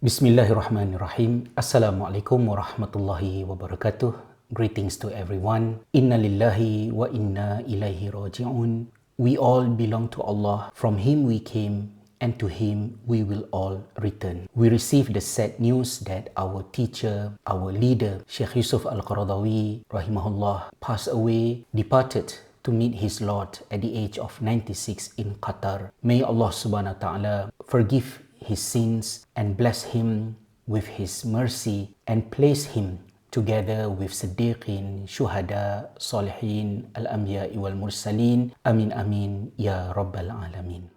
Bismillahirrahmanirrahim. Assalamualaikum warahmatullahi wabarakatuh. Greetings to everyone. Inna lillahi wa inna ilaihi raji'un. We all belong to Allah. From Him we came, and to Him we will all return. We received the sad news that our teacher, our leader, Sheikh Yusuf al Qaradhawi, rahimahullah, passed away, departed to meet his Lord at the age of 96 in Qatar. May Allah subhanahu wa ta'ala forgive his sins and bless him with his mercy and place him together with siddiqin, shuhada, salihin, al-anbiya wal mursalin. Amin amin ya rabbal alamin.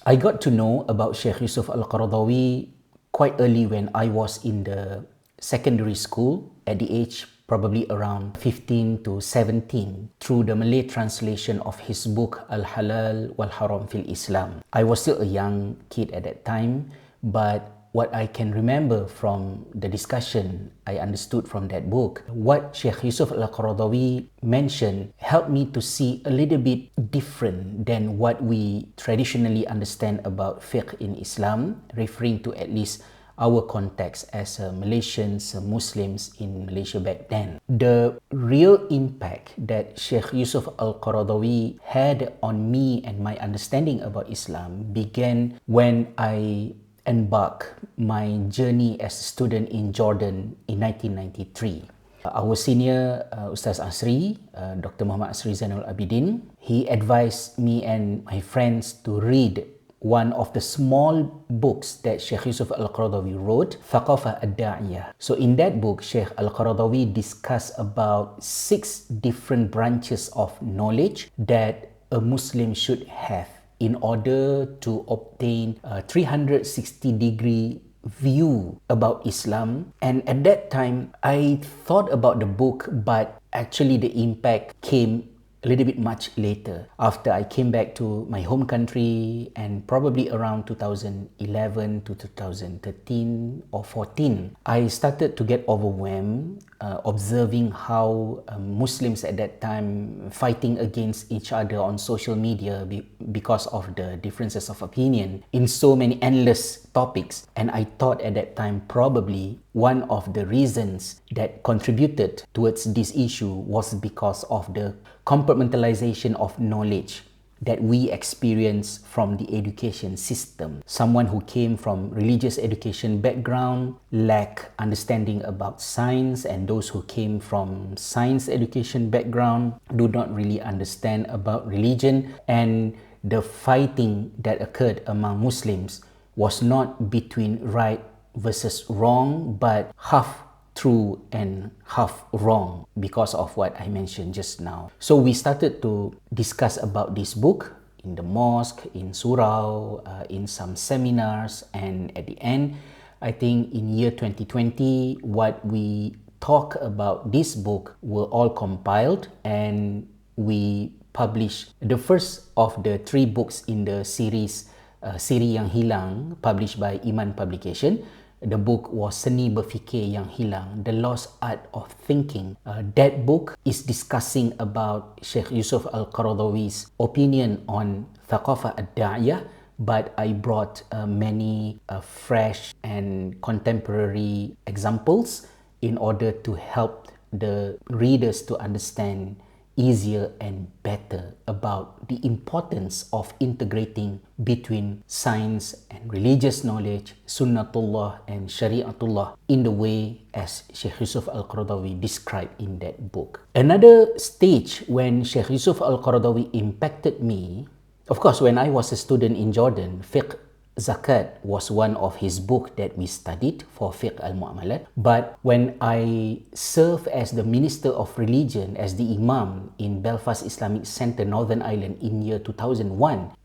I got to know about Sheikh Yusuf al Qaradhawi quite early when I was in the secondary school at the age probably around 15 to 17 through the Malay translation of his book Al-Halal wal-Haram fil Islam. I was still a young kid at that time, but what I can remember from the discussion I understood from that book, what Sheikh Yusuf al Qaradhawi mentioned helped me to see a little bit different than what we traditionally understand about fiqh in Islam, referring to at least our context as Malaysians, Muslims in Malaysia back then. The real impact that Sheikh Yusuf al Qaradhawi had on me and my understanding about Islam began when I embarked my journey as a student in Jordan in 1993. Our senior, Ustaz Asri, Dr. Muhammad Asri Zainul Abidin, he advised me and my friends to read one of the small books that Sheikh Yusuf al Qaradhawi wrote, Thaqafah ad-Da'iyah. So in that book, Sheikh al Qaradhawi discussed about 6 different branches of knowledge that a Muslim should have in order to obtain a 360-degree view about Islam. And at that time, I thought about the book, but actually the impact came a little bit much later, after I came back to my home country, and probably around 2011 to 2013 or 14, I started to get overwhelmed observing how Muslims at that time fighting against each other on social media because of the differences of opinion in so many endless topics. And I thought at that time probably one of the reasons that contributed towards this issue was because of the compartmentalization of knowledge that we experience from the education system. Someone who came from religious education background lack understanding about science, and those who came from science education background do not really understand about religion. And the fighting that occurred among Muslims was not between right versus wrong, but half true and half wrong because of what I mentioned just now. So we started to discuss about this book in the mosque, in surau, in some seminars, and at the end, I think in year 2020, what we talk about this book were all compiled, and we published the first of the 3 books in the series Siri Yang Hilang, published by Iman Publication. The book was Seni Berfikir Yang Hilang, The Lost Art of Thinking. That book is discussing about Sheikh Yusuf al Qaradhawi's opinion on Thaqafah ad-Da'iyah, but I brought many fresh and contemporary examples in order to help the readers to understand easier and better about the importance of integrating between science and religious knowledge, sunnatullah and shari'atullah, in the way as Sheikh Yusuf al Qaradhawi described in that book. Another stage when Sheikh Yusuf al Qaradhawi impacted me, of course, when I was a student in Jordan, fiqh Zakat was one of his books that we studied for fiqh al-mu'amalat. But when I served as the Minister of Religion, as the Imam in Belfast Islamic Centre, Northern Ireland in year 2001,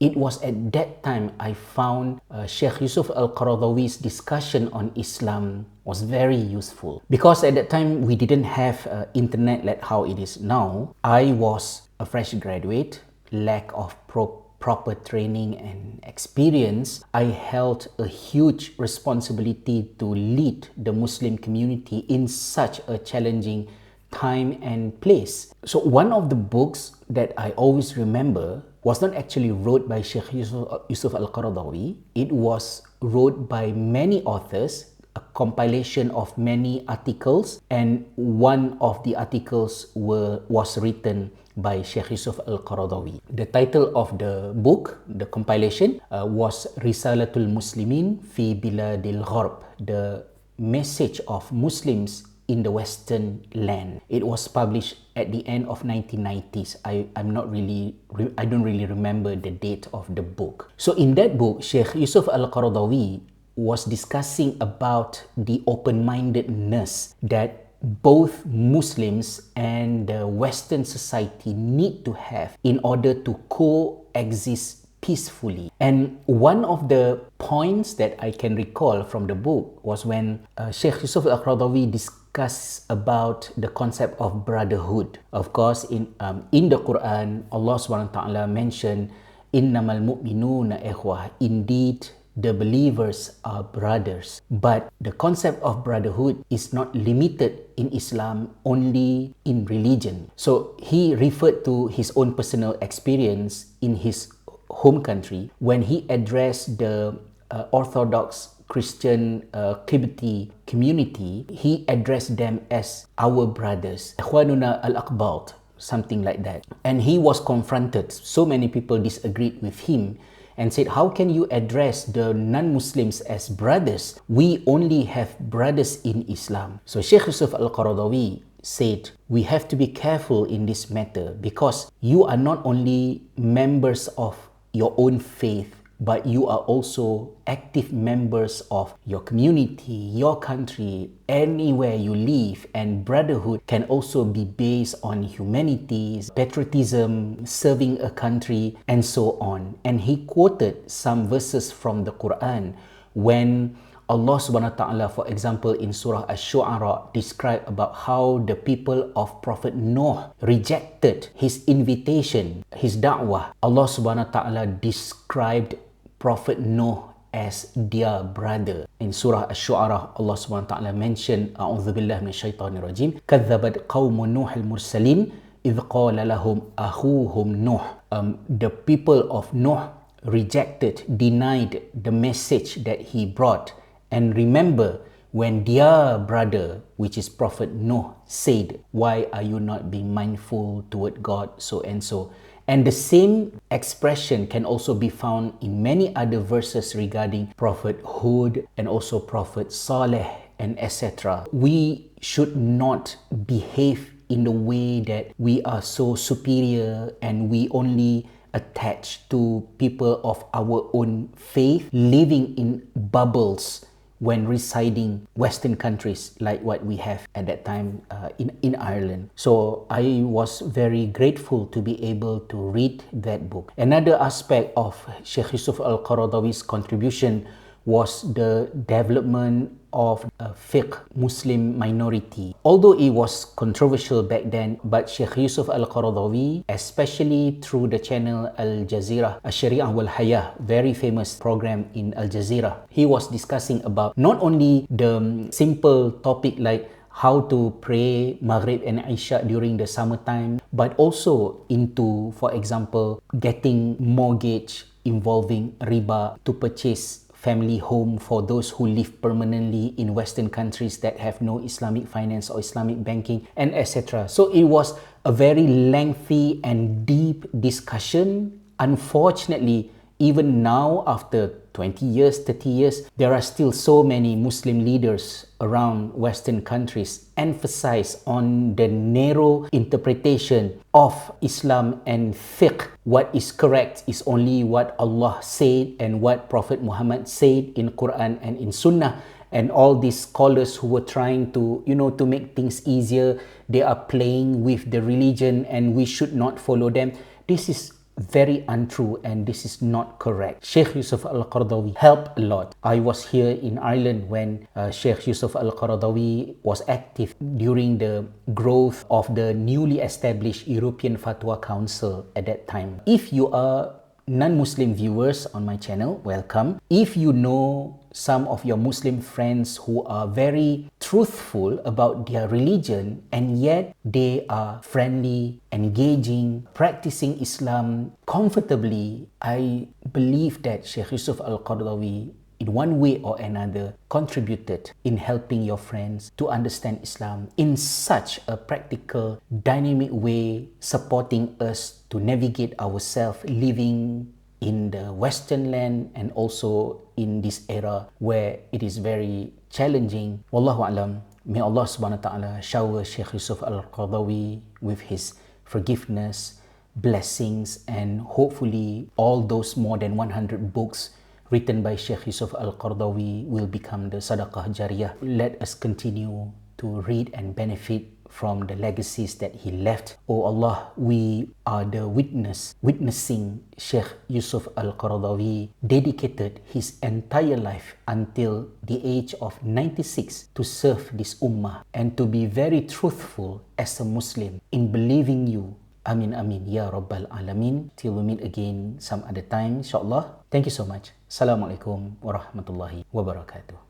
it was at that time I found Sheikh Yusuf al Qaradhawi's discussion on Islam was very useful. Because at that time we didn't have internet like how it is now. I was a fresh graduate, lack of proper training and experience. I held a huge responsibility to lead the Muslim community in such a challenging time and place. So one of the books that I always remember was not actually wrote by Sheikh Yusuf al Qaradhawi. It was wrote by many authors, a compilation of many articles, and one of the articles was written by Sheikh Yusuf al Qaradhawi. The title of the book, the compilation, was Risalatul Muslimin fi Biladil Gharb, the message of Muslims in the Western land. It was published at the end of 1990s. I don't really remember the date of the book. So in that book, Sheikh Yusuf al Qaradhawi was discussing about the open-mindedness that both Muslims and the Western society need to have in order to coexist peacefully. And one of the points that I can recall from the book was when Sheikh Yusuf al Qaradhawi discussed about the concept of brotherhood. Of course, in the Quran, Allah SWT mentioned, "Innamal mu'minuna ikhwah." Indeed, the believers are brothers. But the concept of brotherhood is not limited in Islam only in religion. So he referred to his own personal experience in his home country when he addressed the Orthodox Christian Kibti community. He addressed them as our brothers, Ikhwanuna al-Aqbat, something like that. And he was confronted. So many people disagreed with him and said, how can you address the non-Muslims as brothers? We only have brothers in Islam. So Sheikh Yusuf al Qaradhawi said, we have to be careful in this matter because you are not only members of your own faith, but you are also active members of your community, your country, anywhere you live. And brotherhood can also be based on humanity, patriotism, serving a country, and so on. And he quoted some verses from the Quran when Allah subhanahu wa ta'ala, for example, in Surah Ash-Shu'ara, described about how the people of Prophet Noah rejected his invitation, his da'wah. Allah subhanahu wa ta'ala described Prophet Noah as their brother. In Surah Ash-Shu'ara, Allah subhanahu wa ta'ala mentioned, A'udhu billahi minash-shaytanir rajim, "Kadzabat qawmu Nuh al-mursalin, idh qala lahum akhuhum Nuh." The people of Noah rejected, denied the message that he brought. And remember when their brother, which is Prophet Noah, said, "Why are you not being mindful toward God, so and so?" And the same expression can also be found in many other verses regarding Prophet Hud and also Prophet Saleh and etc. We should not behave in the way that we are so superior and we only attach to people of our own faith, living in bubbles when residing Western countries like what we have at that time in Ireland. So I was very grateful to be able to read that book. Another aspect of Sheikh Yusuf al Qaradhawi's contribution was the development of a fiqh Muslim minority. Although it was controversial back then, but Sheikh Yusuf al Qaradhawi, especially through the channel Al Jazeera, Al-Sharia wal Hayah, very famous program in Al Jazeera, he was discussing about not only the simple topic like how to pray Maghrib and Isha during the summertime, but also into, for example, getting mortgage involving riba to purchase family home for those who live permanently in Western countries that have no Islamic finance or Islamic banking, and etc. So it was a very lengthy and deep discussion. Unfortunately, even now, after 20 years, 30 years, there are still so many Muslim leaders around Western countries emphasize on the narrow interpretation of Islam and fiqh. What is correct is only what Allah said and what Prophet Muhammad said in Quran and in Sunnah. And all these scholars who were trying to, to make things easier, they are playing with the religion and we should not follow them. This is very untrue and this is not correct. Sheikh Yusuf al Qaradhawi helped a lot. I was here in Ireland when Sheikh Yusuf al Qaradhawi was active during the growth of the newly established European Fatwa Council at that time. If you are non-Muslim viewers on my channel, welcome. If you know some of your Muslim friends who are very truthful about their religion and yet they are friendly, engaging, practicing Islam comfortably, I believe that Sheikh Yusuf al Qaradhawi in one way or another contributed in helping your friends to understand Islam in such a practical, dynamic way, supporting us to navigate ourselves living in the Western land and also in this era where it is very challenging. Wallahu alam. May Allah subhanahu wa ta'ala shower Sheikh Yusuf al Qaradhawi with his forgiveness, blessings, and hopefully all those more than 100 books written by Sheikh Yusuf al Qaradhawi will become the sadaqah jariyah. Let us continue to read and benefit from the legacies that he left. Oh Allah, we are the witnessing Sheikh Yusuf al Qaradhawi dedicated his entire life until the age of 96 to serve this ummah and to be very truthful as a Muslim in believing you. Amin, amin, ya Rabbal Alamin. Till we meet again some other time, insyaAllah. Thank you so much. Assalamualaikum warahmatullahi wabarakatuh.